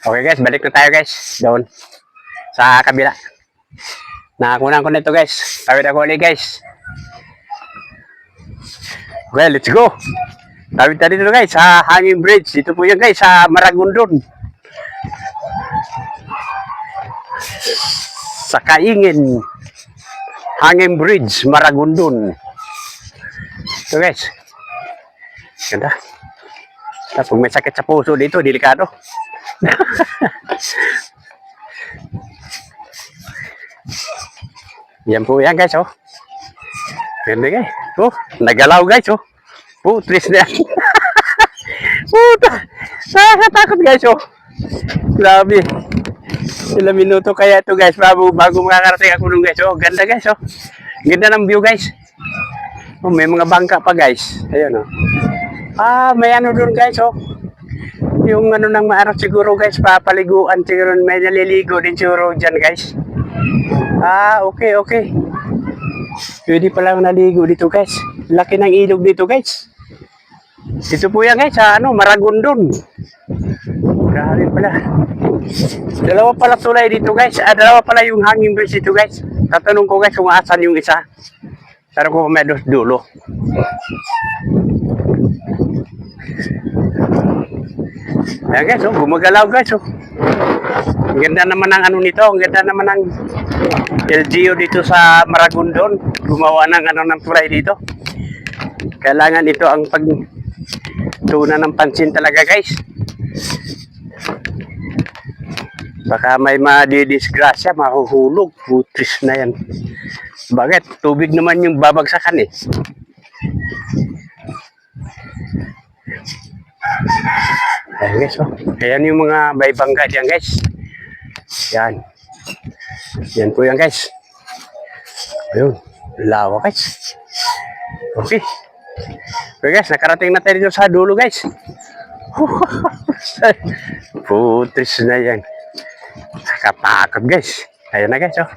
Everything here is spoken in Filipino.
Okay guys, balik na tayo guys. Doon. Sa kabila. Nakakunan ko na ito guys. Tawid ako ulit guys. Okay, let's go. Tawid tayo dito guys sa Hanging Bridge. Dito po yan guys sa Maragondon. Sa Kaingin. Hanging Bridge, Maragondon. Ito guys. Ganda. Tapos may sakit sa puso dito, delikado. Yan po yan guys, oh. Ganda guys. Oh, nagalaw guys, oh. Putris na yan. Puta. Nakakatakot guys, oh. Grabe. Ilang minuto kaya ito guys, bago makakarating ako nung guys. Oh, ganda guys, oh. Ganda ng view guys. Oh, may mga bangka pa guys. Ayun, oh. May ano doon guys, oh. Yung ano nang maarap siguro guys, papaliguan siguro, may naliligo din siguro dyan guys. Okay. Pwede pala naligo dito guys. Laki ng ilog dito guys. Dito po yan guys, sa ano, Maragondon. Grabe pala. Dalawa pala tulay dito guys. Dalawa pala yung hanging bridge dito guys. Tatanong ko guys kung asan yung isa. Pero kung may dulo. Ayan guys, oh, gumagalaw guys, oh. Ang ganda naman ng ano nito, ang ganda naman ng LGU dito sa Maragondon. Gumawa ng ano ng tulay dito. Kailangan ito ang pagtunan ng pansin talaga guys. Baka may madidisgrasya, mahuhulog, putris na yan. Bakit? Tubig naman yung babagsakan eh. Ayan guys, oh. Ayan yung mga may bangga dyan guys. Yan. Yan po yan guys. Ayun. Lawa guys. Okay. Okay guys, nakarating na tayo dito sa dulo guys. Putris na yan. Nakatakot guys. Ayan na guys, oh.